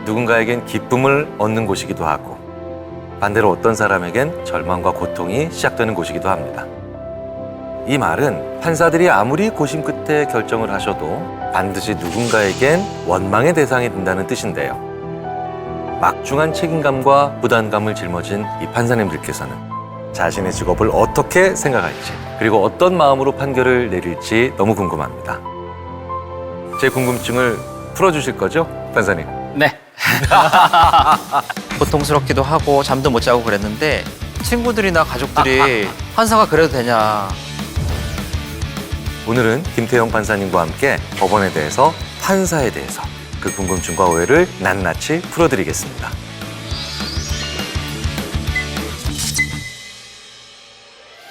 누군가에겐 기쁨을 얻는 곳이기도 하고 반대로 어떤 사람에겐 절망과 고통이 시작되는 곳이기도 합니다. 이 말은 판사들이 아무리 고심 끝에 결정을 하셔도 반드시 누군가에겐 원망의 대상이 된다는 뜻인데요. 막중한 책임감과 부담감을 짊어진 이 판사님들께서는 자신의 직업을 어떻게 생각할지 그리고 어떤 마음으로 판결을 내릴지 너무 궁금합니다. 제 궁금증을 풀어주실 거죠, 판사님? 네. 고통스럽기도 하고 잠도 못 자고 그랬는데 친구들이나 가족들이 판사가 그래도 되냐. 오늘은 김태형 판사님과 함께 법원에 대해서, 판사에 대해서 그 궁금증과 오해를 낱낱이 풀어드리겠습니다.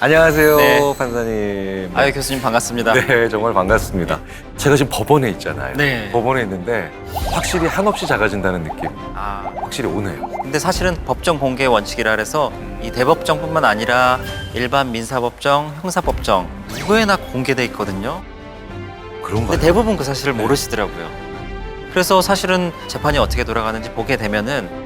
안녕하세요, 네. 판사님. 아유, 교수님 반갑습니다. 네, 정말 반갑습니다. 제가 지금 법원에 있잖아요. 네. 법원에 있는데 확실히 한없이 작아진다는 느낌 아, 확실히 오네요. 근데 사실은 법정 공개 원칙이라 그래서 이 대법정뿐만 아니라 일반 민사법정, 형사법정 누구에나 공개돼 있거든요. 그런가요? 근데 대부분 그 사실을 모르시더라고요. 그래서 사실은 재판이 어떻게 돌아가는지 보게 되면은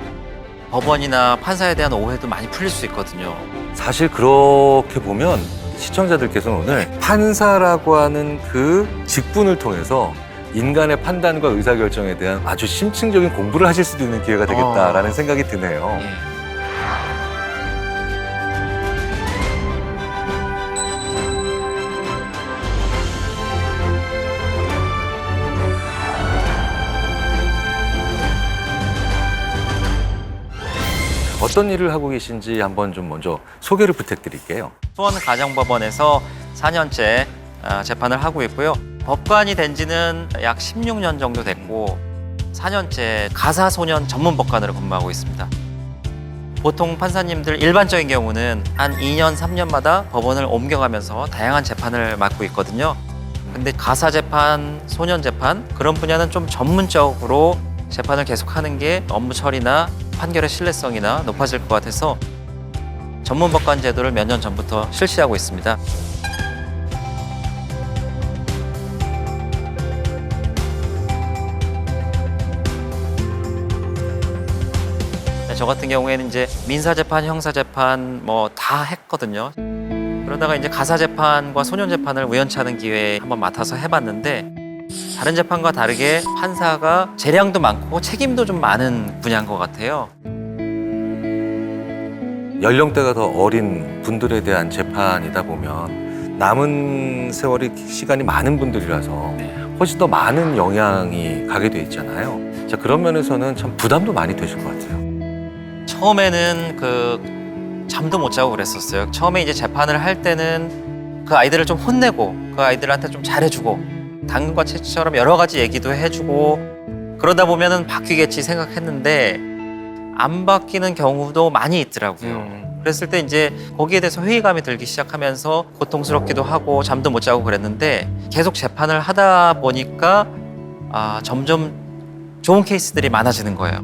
법원이나 판사에 대한 오해도 많이 풀릴 수 있거든요. 사실 그렇게 보면 시청자들께서는 오늘 판사라고 하는 그 직분을 통해서 인간의 판단과 의사결정에 대한 아주 심층적인 공부를 하실 수도 있는 기회가 되겠다라는 생각이 드네요. 예. 어떤 일을 하고 계신지 한번 좀 먼저 소개를 부탁드릴게요. 수원가정법원에서 4년째 재판을 하고 있고요. 법관이 된 지는 약 16년 정도 됐고 4년째 가사소년 전문 법관으로 근무하고 있습니다. 보통 판사님들 일반적인 경우는 한 2년, 3년마다 법원을 옮겨가면서 다양한 재판을 맡고 있거든요. 근데 가사재판, 소년재판 그런 분야는 좀 전문적으로 재판을 계속하는 게 업무 처리나 판결의 신뢰성이나 높아질 것 같아서 전문 법관 제도를 몇 년 전부터 실시하고 있습니다. 저 같은 경우에는 이제 민사재판, 형사재판 뭐 다 했거든요. 그러다가 이제 가사재판과 소년재판을 우연찮은 기회에 한번 맡아서 해봤는데 다른 재판과 다르게 판사가 재량도 많고 책임도 좀 많은 분야인 것 같아요. 연령대가 더 어린 분들에 대한 재판이다 보면 남은 세월이 시간이 많은 분들이라서 훨씬 더 많은 영향이 가게 돼 있잖아요. 자, 그런 면에서는 참 부담도 많이 되실 것 같아요. 처음에는 그 잠도 못 자고 그랬었어요. 처음에 이제 재판을 할 때는 그 아이들을 좀 혼내고 그 아이들한테 좀 잘해주고 당근과 채찍처럼 여러 가지 얘기도 해주고 그러다 보면은 바뀌겠지 생각했는데 안 바뀌는 경우도 많이 있더라고요. 그랬을 때 이제 거기에 대해서 회의감이 들기 시작하면서 고통스럽기도 하고 잠도 못 자고 그랬는데 계속 재판을 하다 보니까 점점 좋은 케이스들이 많아지는 거예요.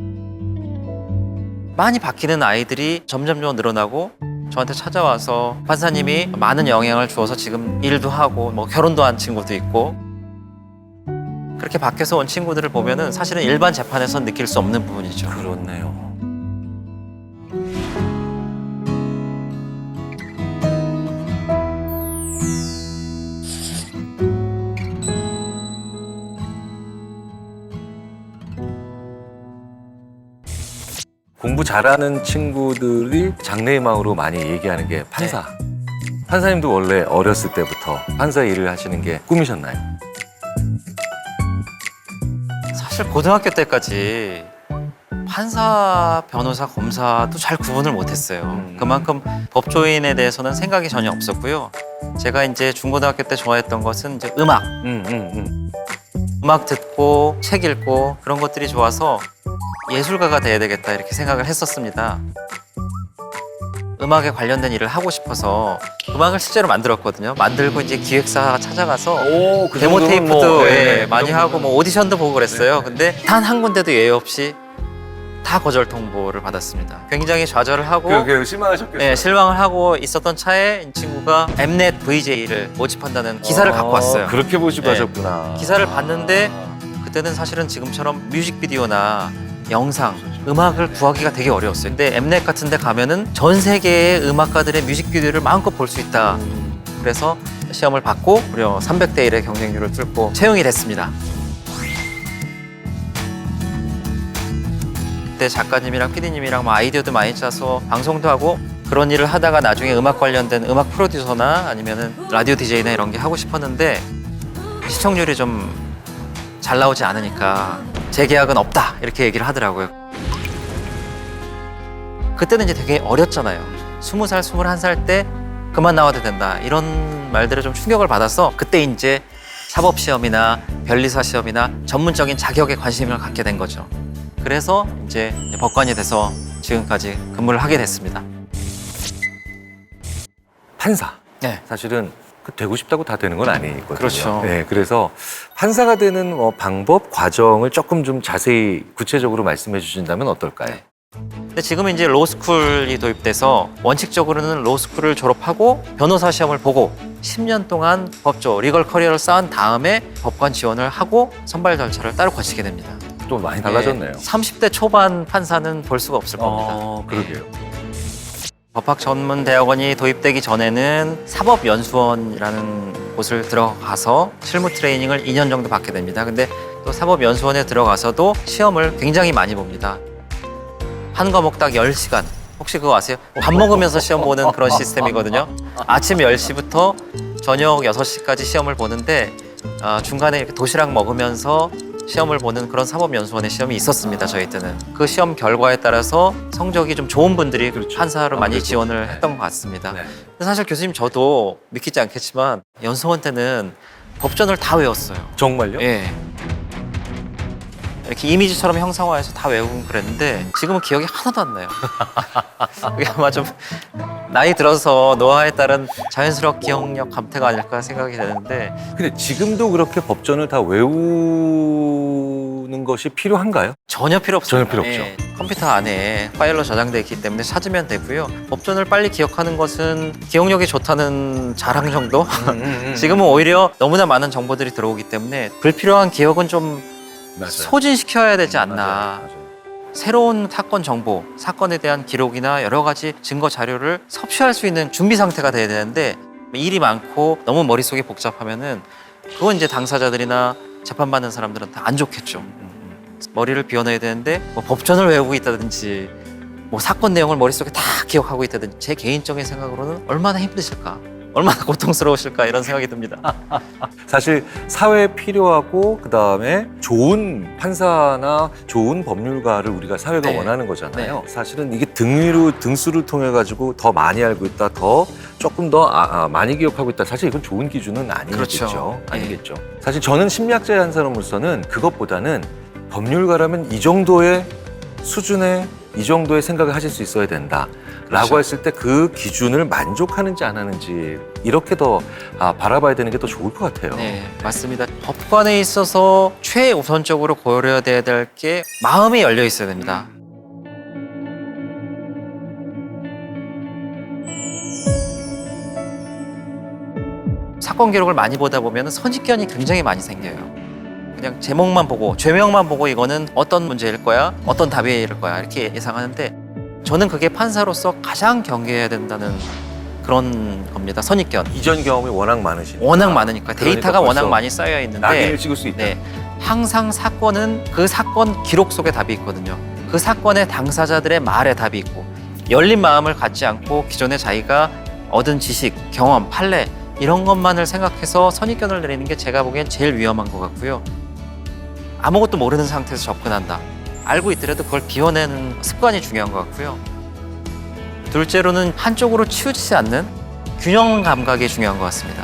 많이 바뀌는 아이들이 점점 늘어나고 저한테 찾아와서 판사님이 많은 영향을 주어서 지금 일도 하고 뭐 결혼도 한 친구도 있고 그렇게 밖에서 온 친구들을 보면은 사실은 일반 재판에서 느낄 수 없는 부분이죠. 그렇네요. 공부 잘하는 친구들이 장래희망으로 많이 얘기하는 게 판사. 판사님도 원래 어렸을 때부터 판사 일을 하시는 게 꿈이셨나요? 사실 고등학교 때까지 판사, 변호사, 검사도 잘 구분을 못했어요. 그만큼 법조인에 대해서는 생각이 전혀 없었고요. 제가 이제 중고등학교 때 좋아했던 것은 이제 음악 듣고 책 읽고 그런 것들이 좋아서 예술가가 돼야 되겠다 이렇게 생각을 했었습니다. 음악에 관련된 일을 하고 싶어서 음악을 실제로 만들었거든요. 만들고 이제 기획사 찾아가서 그 데모 정도면 테이프도 뭐, 많이 하고 뭐 오디션도 보고 그랬어요. 근데 단 한 군데도 예외 없이 다 거절 통보를 받았습니다. 굉장히 좌절을 하고 실망하셨겠어요. 네, 실망을 하고 있었던 차에 이 친구가 엠넷 VJ를 모집한다는 기사를 갖고 왔어요. 그렇게 보시고 네. 하셨구나. 기사를 봤는데 그때는 사실은 지금처럼 뮤직비디오나 영상, 음악을 구하기가 되게 어려웠어요. 근데 엠넷 같은 데 가면은 전 세계의 음악가들의 뮤직비디오를 마음껏 볼 수 있다. 그래서 시험을 받고 무려 300대 1의 경쟁률을 뚫고 채용이 됐습니다. 그때 작가님이랑 PD님이랑 뭐 아이디어도 많이 짜서 방송도 하고 그런 일을 하다가 나중에 음악 관련된 음악 프로듀서나 아니면은 라디오 DJ나 이런 게 하고 싶었는데 시청률이 좀 잘 나오지 않으니까 재계약은 없다 이렇게 얘기를 하더라고요. 그때는 이제 되게 어렸잖아요. 20살, 21살 때 그만 나와도 된다 이런 말들에 좀 충격을 받아서 그때 이제 사법시험이나 변리사 시험이나 전문적인 자격에 관심을 갖게 된 거죠. 그래서 이제 법관이 돼서 지금까지 근무를 하게 됐습니다. 판사. 네. 사실은 되고 싶다고 다 되는 건 아니거든요. 그렇죠. 네, 그래서 판사가 되는 방법, 과정을 조금 좀 자세히 구체적으로 말씀해 주신다면 어떨까요? 네. 근데 지금은 이제 로스쿨이 도입돼서 원칙적으로는 로스쿨을 졸업하고 변호사 시험을 보고 10년 동안 법조, 리걸 커리어를 쌓은 다음에 법관 지원을 하고 선발 절차를 따로 거치게 됩니다. 좀 많이 달라졌네요. 30대 초반 판사는 볼 수가 없을 겁니다. 그러게요. 법학 전문 대학원이 도입되기 전에는 사법연수원이라는 곳을 들어가서 실무 트레이닝을 2년 정도 받게 됩니다. 근데 또 사법연수원에 들어가서도 시험을 굉장히 많이 봅니다. 한 과목 딱 10시간. 혹시 그거 아세요? 밥 먹으면서 시험 보는 그런 시스템이거든요. 아침 10시부터 저녁 6시까지 시험을 보는데 중간에 이렇게 도시락 먹으면서 시험을 보는 그런 사법연수원의 시험이 있었습니다. 저희 때는. 그 시험 결과에 따라서 성적이 좀 좋은 분들이 판사로 많이 그렇죠. 지원을 했던 것 같습니다. 네. 근데 사실 교수님 저도 믿기지 않겠지만 연수원 때는 법전을 다 외웠어요. 정말요? 예. 이렇게 이미지처럼 형상화해서 다 외우고 그랬는데 지금은 기억이 하나도 안 나요. 그게 아마 좀 나이 들어서 노화에 따른 자연스러운 기억력 감퇴가 아닐까 생각이 되는데 근데 지금도 그렇게 법전을 다 외우는 것이 필요한가요? 전혀 필요 없습니다. 전혀 필요 없죠. 컴퓨터 안에 파일로 저장돼 있기 때문에 찾으면 되고요. 법전을 빨리 기억하는 것은 기억력이 좋다는 자랑 정도? 지금은 오히려 너무나 많은 정보들이 들어오기 때문에 불필요한 기억은 좀 맞아요. 소진시켜야 되지 않나. 맞아요. 새로운 사건 정보, 사건에 대한 기록이나 여러 가지 증거 자료를 섭취할 수 있는 준비 상태가 돼야 되는데 일이 많고 너무 머릿속이 복잡하면은 그건 이제 당사자들이나 재판받는 사람들은 다 안 좋겠죠. 머리를 비워내야 되는데 뭐 법전을 외우고 있다든지 뭐 사건 내용을 머릿속에 다 기억하고 있다든지 제 개인적인 생각으로는 얼마나 힘드실까, 얼마나 고통스러우실까 이런 생각이 듭니다. 사실 사회에 필요하고 그다음에 좋은 판사나 좋은 법률가를 우리가 사회가 네. 원하는 거잖아요. 사실은 이게 등수를 통해 가지고 더 많이 알고 있다, 더 조금 더 많이 기억하고 있다. 사실 이건 좋은 기준은 아니겠죠. 그렇죠. 아니겠죠. 사실 저는 심리학자의 한 사람으로서는 그것보다는 법률가라면 이 정도의 수준의 이 정도의 생각을 하실 수 있어야 된다. 라고 그렇죠. 했을 때 그 기준을 만족하는지 안 하는지 이렇게 더 바라봐야 되는 게 더 좋을 것 같아요. 네, 맞습니다. 법관에 있어서 최우선적으로 고려해야 될 게 마음이 열려 있어야 됩니다. 사건 기록을 많이 보다 보면 선입견이 굉장히 많이 생겨요. 그냥 제목만 보고 죄명만 보고 이거는 어떤 문제일 거야, 어떤 답일 거야 이렇게 예상하는데 저는 그게 판사로서 가장 경계해야 된다는 그런 겁니다. 선입견. 이전 경험이 워낙 많으시니까. 워낙 많으니까 데이터가 워낙 벌써 많이 쌓여 있는데 낙인을 찍을 수 있다. 네, 항상 사건은 그 사건 기록 속에 답이 있거든요. 그 사건의 당사자들의 말에 답이 있고 열린 마음을 갖지 않고 기존에 자기가 얻은 지식, 경험, 판례 이런 것만을 생각해서 선입견을 내리는 게 제가 보기엔 제일 위험한 것 같고요. 아무것도 모르는 상태에서 접근한다. 알고 있더라도 그걸 비워내는 습관이 중요한 것 같고요. 둘째로는 한쪽으로 치우치지 않는 균형 감각이 중요한 것 같습니다.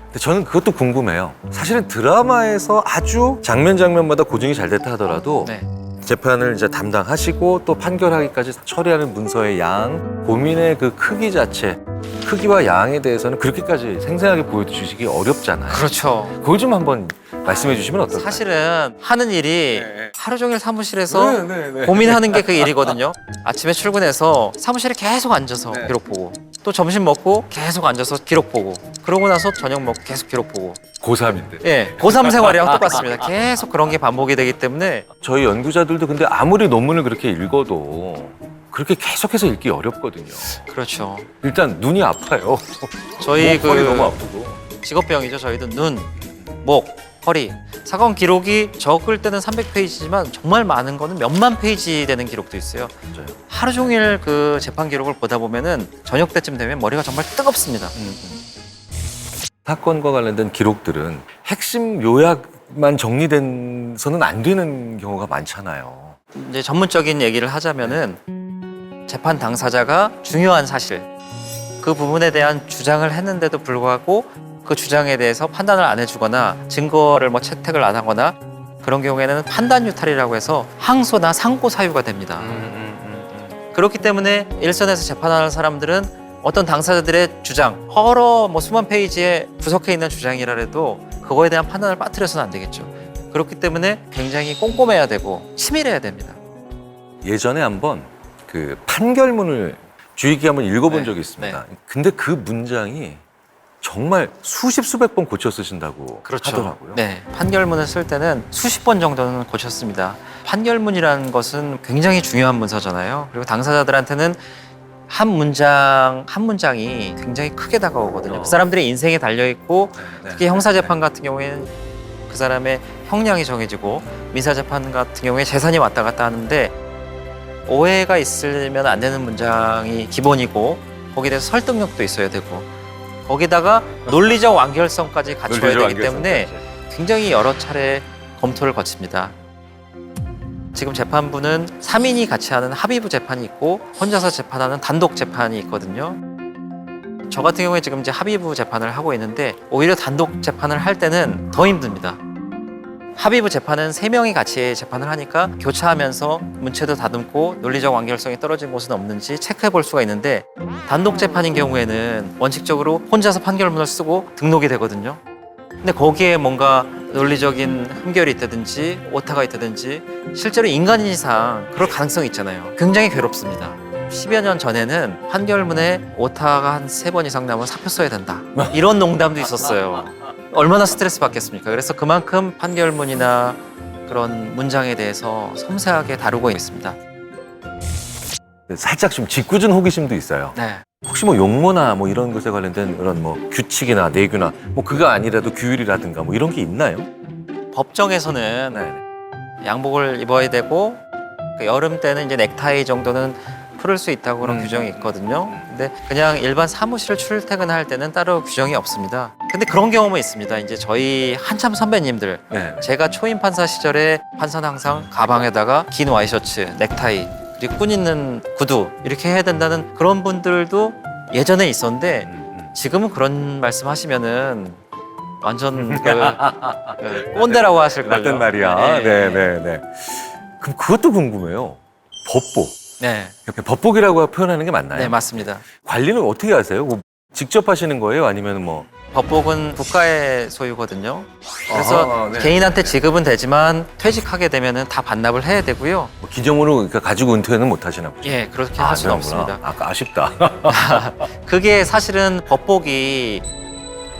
근데 저는 그것도 궁금해요. 사실은 드라마에서 아주 장면마다 고증이 잘 됐다 하더라도 네. 재판을 이제 담당하시고 또 판결하기까지 처리하는 문서의 양, 고민의 그 크기 자체, 크기와 양에 대해서는 그렇게까지 생생하게 보여주시기 어렵잖아요. 그렇죠. 그걸 좀 한번 말씀해 주시면 어떨까요? 사실은 하는 일이 네. 하루 종일 사무실에서 네. 고민하는 게 그 일이거든요. 아침에 출근해서 사무실에 계속 앉아서 네. 기록 보고 또 점심 먹고 계속 앉아서 기록 보고 그러고 나서 저녁 먹고 계속 기록 보고. 고3인데. 예, 고3 생활이랑 똑같습니다. 계속 그런 게 반복이 되기 때문에 저희 연구자들도 근데 아무리 논문을 그렇게 읽어도 그렇게 계속해서 읽기 어렵거든요. 그렇죠. 일단 눈이 아파요. 저희 허리 너무 아프고. 직업병이죠. 저희도 눈, 목, 허리. 사건 기록이 적을 때는 300페이지지만 정말 많은 거는 몇만 페이지 되는 기록도 있어요. 맞아요. 하루 종일 그 재판 기록을 보다 보면은 저녁 때쯤 되면 머리가 정말 뜨겁습니다. 사건과 관련된 기록들은 핵심 요약만 정리돼서는 안 되는 경우가 많잖아요. 이제 전문적인 얘기를 하자면은 재판 당사자가 중요한 사실 그 부분에 대한 주장을 했는데도 불구하고 그 주장에 대해서 판단을 안 해주거나 증거를 뭐 채택을 안 하거나 그런 경우에는 판단 유탈이라고 해서 항소나 상고 사유가 됩니다. 그렇기 때문에 일선에서 재판하는 사람들은 어떤 당사자들의 주장, 여러 뭐 수만 페이지에 구석해 있는 주장이라 해도 그거에 대한 판단을 빠뜨려서는 안 되겠죠. 그렇기 때문에 굉장히 꼼꼼해야 되고 치밀해야 됩니다. 예전에 한번 그 판결문을 주의깊게 한번 읽어본 네, 적이 있습니다. 근데 그 문장이 정말 수십 수백 번 고쳐 쓰신다고 하더라고요. 네, 판결문을 쓸 때는 수십 번 정도는 고쳤습니다. 판결문이라는 것은 굉장히 중요한 문서잖아요. 그리고 당사자들한테는 한 문장이 굉장히 크게 다가오거든요. 그 사람들의 인생이 달려 있고 특히 형사재판 같은 경우에는 그 사람의 형량이 정해지고 민사재판 같은 경우에 재산이 왔다 갔다 하는데 오해가 있으면 안 되는 문장이 기본이고 거기에 대해서 설득력도 있어야 되고 거기다가 논리적 완결성까지 갖춰야 되기 때문에 굉장히 여러 차례 검토를 거칩니다. 지금 재판부는 3인이 같이 하는 합의부 재판이 있고 혼자서 재판하는 단독 재판이 있거든요. 저 같은 경우에 지금 이제 합의부 재판을 하고 있는데 오히려 단독 재판을 할 때는 더 힘듭니다. 합의부 재판은 3명이 같이 재판을 하니까 교차하면서 문체도 다듬고 논리적 완결성이 떨어진 곳은 없는지 체크해 볼 수가 있는데 단독 재판인 경우에는 원칙적으로 혼자서 판결문을 쓰고 등록이 되거든요. 근데 거기에 뭔가 논리적인 흠결이 있다든지 오타가 있다든지 실제로 인간인 이상 그럴 가능성이 있잖아요. 굉장히 괴롭습니다. 10여 년 전에는 판결문에 오타가 한 3번 이상 나면 사표 써야 된다. 이런 농담도 있었어요. 얼마나 스트레스 받겠습니까? 그래서 그만큼 판결문이나 그런 문장에 대해서 섬세하게 다루고 있습니다. 살짝 좀 짓궂은 호기심도 있어요. 네. 혹시 뭐 용모나 뭐 이런 것에 관련된 그런 뭐 규칙이나 내규나 뭐 그거 아니라도 규율이라든가 뭐 이런 게 있나요? 법정에서는 네. 양복을 입어야 되고 그 여름 때는 이제 넥타이 정도는 풀을 수 있다고 그런 규정이 있거든요. 근데 그냥 일반 사무실 출퇴근할 때는 따로 규정이 없습니다. 근데 그런 경험은 있습니다. 이제 저희 한참 선배님들 네. 제가 초임 판사 시절에 판사는 항상 가방에다가 긴 와이셔츠, 넥타이 그리고 끈 있는 구두 이렇게 해야 된다는 그런 분들도 예전에 있었는데 지금은 그런 말씀하시면은 완전 그 꼰대라고 하실걸요. 맞단 말이야. 네. 그럼 그것도 궁금해요. 법복. 네, 법복이라고 표현하는 게 맞나요? 네 맞습니다. 관리는 어떻게 하세요? 뭐 직접 하시는 거예요? 아니면 뭐 법복은 국가의 소유거든요. 그래서 네. 개인한테 지급은 되지만 퇴직하게 되면은 다 반납을 해야 되고요. 뭐 기정으로 그러니까 가지고 은퇴는 못 하시나 보죠? 예, 그렇게 할 수는 그런구나. 없습니다. 아까 아쉽다. 그게 사실은 법복이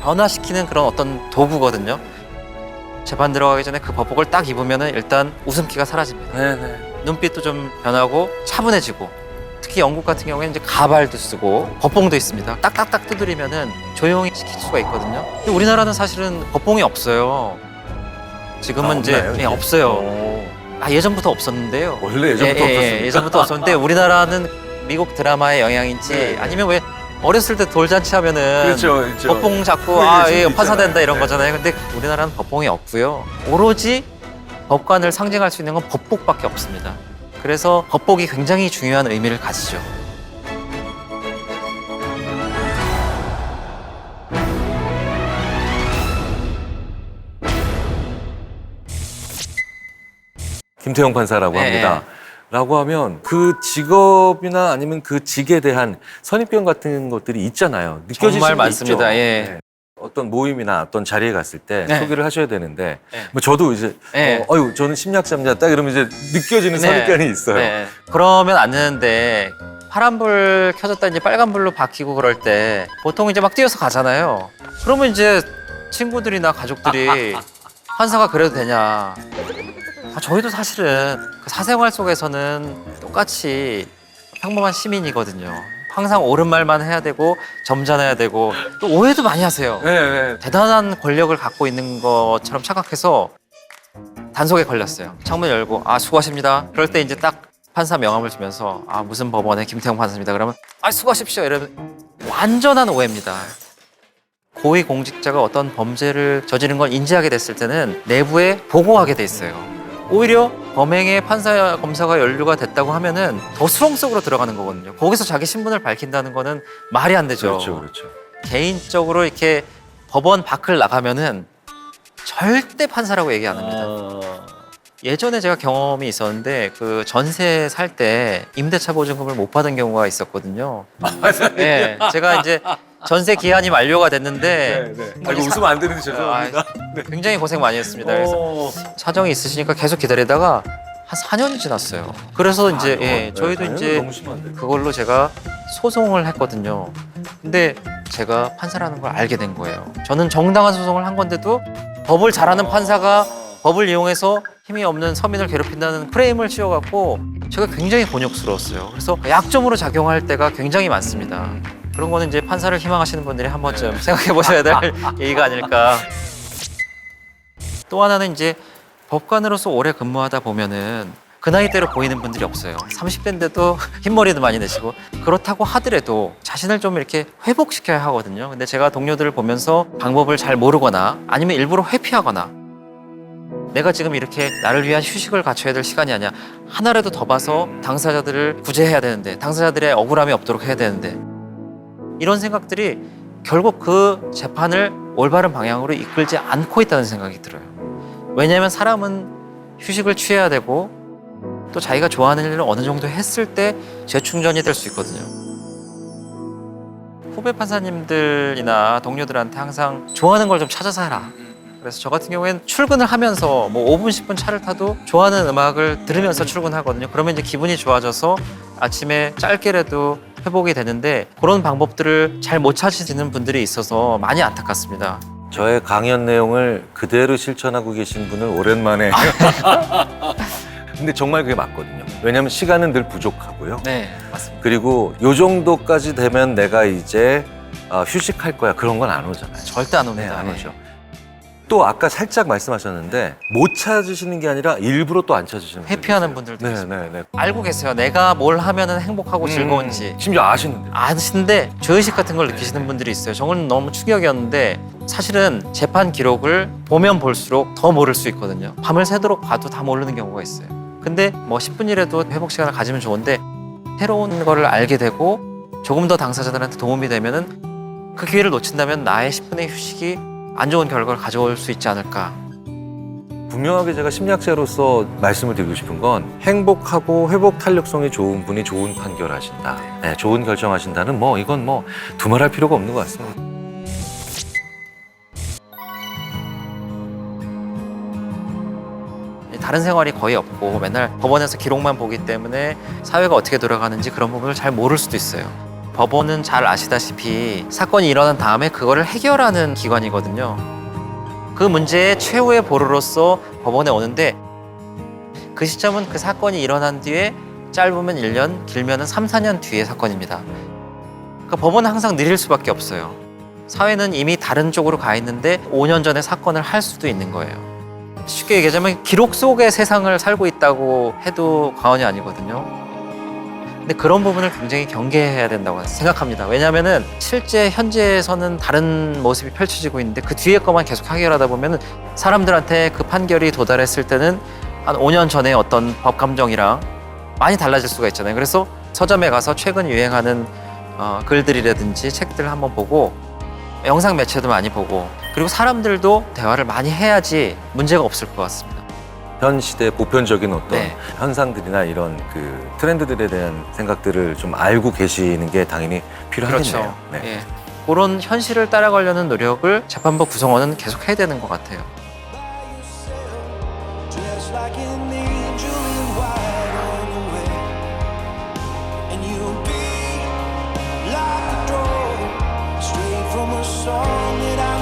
변화시키는 그런 어떤 도구거든요. 재판 들어가기 전에 그 법복을 딱 입으면은 일단 웃음기가 사라집니다. 네네. 눈빛도 좀 변하고 차분해지고 특히 영국 같은 경우에는 이제 가발도 쓰고 법봉도 있습니다. 딱딱딱 두드리면은 조용히 시킬 수가 있거든요. 근데 우리나라는 사실은 법봉이 없어요. 지금은 이제 없나요, 이게? 없어요. 예전부터 없었는데요. 원래 예전부터 없었습니까? 예전부터 없었는데 우리나라는 미국 드라마의 영향인지 네. 아니면 왜 어렸을 때 돌잔치 하면은 그렇죠. 법봉 잡고 예, 판사 된다 이런 네. 거잖아요. 근데 우리나라는 법봉이 없고요. 오로지 법관을 상징할 수 있는 건 법복밖에 없습니다. 그래서 법복이 굉장히 중요한 의미를 가지죠. 김태형 판사라고 네. 합니다. 라고 하면 그 직업이나 아니면 그 직에 대한 선입견 같은 것들이 있잖아요. 느껴지시는 정말 게 많습니다. 있죠? 예. 네. 어떤 모임이나 어떤 자리에 갔을 때 네. 소개를 하셔야 되는데 네. 뭐 저도 이제 네. 저는 심리학자입니다. 딱 이러면 이제 느껴지는 네. 선입견이 있어요. 네. 그러면 안 되는데 파란불 켜졌다 이제 빨간불로 바뀌고 그럴 때 보통 이제 막 뛰어서 가잖아요. 그러면 이제 친구들이나 가족들이 판사가 그래도 되냐. 저희도 사실은 그 사생활 속에서는 똑같이 평범한 시민이거든요. 항상 옳은 말만 해야 되고 점잖아야 되고 또 오해도 많이 하세요. 네. 대단한 권력을 갖고 있는 것처럼 착각해서 단속에 걸렸어요. 창문 열고 수고하십니다. 그럴 때 이제 딱 판사 명함을 주면서 무슨 법원의 김태형 판사입니다. 그러면 수고하십시오. 이러면 완전한 오해입니다. 고위공직자가 어떤 범죄를 저지른 걸 인지하게 됐을 때는 내부에 보고하게 돼 있어요. 오히려 범행에 판사 검사가 연루가 됐다고 하면은 더 수렁 속으로 들어가는 거거든요. 거기서 자기 신분을 밝힌다는 거는 말이 안 되죠. 그렇죠. 개인적으로 이렇게 법원 밖을 나가면은 절대 판사라고 얘기 안 합니다. 예전에 제가 경험이 있었는데 그 전세 살 때 임대차 보증금을 못 받은 경우가 있었거든요. 네, 제가 이제 전세 기한이 만료가 됐는데 이거 웃으면 안 되는데 죄송합니다. 굉장히 고생 많이 했습니다. 그래서 사정이 있으시니까 계속 기다리다가 한 4년이 지났어요. 그래서 이제 저희도 이제 너무 심한데. 그걸로 제가 소송을 했거든요. 근데 제가 판사라는 걸 알게 된 거예요. 저는 정당한 소송을 한 건데도 법을 잘하는 판사가 법을 이용해서 힘이 없는 서민을 괴롭힌다는 프레임을 씌워갖고 제가 굉장히 곤욕스러웠어요. 그래서 약점으로 작용할 때가 굉장히 많습니다. 그런 거는 이제 판사를 희망하시는 분들이 한 번쯤 생각해 보셔야 될 얘기가 아닐까. 또 하나는 이제 법관으로서 오래 근무하다 보면은 그 나이대로 보이는 분들이 없어요. 30대인데도 흰머리도 많이 내시고 그렇다고 하더라도 자신을 좀 이렇게 회복시켜야 하거든요. 근데 제가 동료들을 보면서 방법을 잘 모르거나 아니면 일부러 회피하거나 내가 지금 이렇게 나를 위한 휴식을 갖춰야 될 시간이 아니야. 하나라도 더 봐서 당사자들을 구제해야 되는데 당사자들의 억울함이 없도록 해야 되는데 이런 생각들이 결국 그 재판을 올바른 방향으로 이끌지 않고 있다는 생각이 들어요. 왜냐하면 사람은 휴식을 취해야 되고 또 자기가 좋아하는 일을 어느 정도 했을 때 재충전이 될 수 있거든요. 후배 판사님들이나 동료들한테 항상 좋아하는 걸 좀 찾아서 해라. 그래서 저 같은 경우에는 출근을 하면서 뭐 5분, 10분 차를 타도 좋아하는 음악을 들으면서 출근하거든요. 그러면 이제 기분이 좋아져서 아침에 짧게라도 회복이 되는데 그런 방법들을 잘 못 찾으시는 분들이 있어서 많이 안타깝습니다. 저의 강연 내용을 그대로 실천하고 계신 분을 오랜만에 근데 정말 그게 맞거든요. 왜냐하면 시간은 늘 부족하고요. 네, 맞습니다. 그리고 요 정도까지 되면 내가 이제 휴식할 거야 그런 건 안 오잖아요. 절대 안 옵니다. 안 오죠. 또 아까 살짝 말씀하셨는데 못 찾으시는 게 아니라 일부러 또 안 찾으시는 분들 회피하는 분들도 있어요. 있습니다. 네. 알고 계세요. 내가 뭘 하면 행복하고 즐거운지. 심지어 아시는데. 아시는데 죄의식 같은 걸 느끼시는 분들이 있어요. 저는 너무 충격이었는데 사실은 재판 기록을 보면 볼수록 더 모를 수 있거든요. 밤을 새도록 봐도 다 모르는 경우가 있어요. 근데 뭐 10분이라도 회복 시간을 가지면 좋은데 새로운 거를 알게 되고 조금 더 당사자들한테 도움이 되면은 그 기회를 놓친다면 나의 10분의 휴식이 안 좋은 결과를 가져올 수 있지 않을까. 분명하게 제가 심리학자로서 말씀을 드리고 싶은 건 행복하고 회복 탄력성이 좋은 분이 좋은 판결하신다. 네, 좋은 결정하신다는 이건 두말할 필요가 없는 것 같습니다. 다른 생활이 거의 없고 맨날 법원에서 기록만 보기 때문에 사회가 어떻게 돌아가는지 그런 부분을 잘 모를 수도 있어요. 법원은 잘 아시다시피 사건이 일어난 다음에 그거를 해결하는 기관이거든요. 그 문제의 최후의 보루로서 법원에 오는데 그 시점은 그 사건이 일어난 뒤에 짧으면 1년, 길면은 3, 4년 뒤의 사건입니다. 그러니까 법원은 항상 느릴 수밖에 없어요. 사회는 이미 다른 쪽으로 가 있는데 5년 전에 사건을 할 수도 있는 거예요. 쉽게 얘기하자면 기록 속의 세상을 살고 있다고 해도 과언이 아니거든요. 근데 그런 부분을 굉장히 경계해야 된다고 생각합니다. 왜냐하면은 실제 현재에서는 다른 모습이 펼쳐지고 있는데 그 뒤에 것만 계속 해결하다 보면은 사람들한테 그 판결이 도달했을 때는 한 5년 전에 어떤 법 감정이랑 많이 달라질 수가 있잖아요. 그래서 서점에 가서 최근 유행하는 글들이라든지 책들을 한번 보고 영상 매체도 많이 보고 그리고 사람들도 대화를 많이 해야지 문제가 없을 것 같습니다. 현 시대 보편적인 어떤 네. 현상들이나 이런 그 트렌드들에 대한 생각들을 좀 알고 계시는 게 당연히 필요하겠네요. 그렇죠. 네. 예. 그런 현실을 따라가려는 노력을 재판부 구성원은 계속 해야 되는 것 같아요. Dressed like an angel in white on the way, and you'll be like the door straight from a song. wrong that I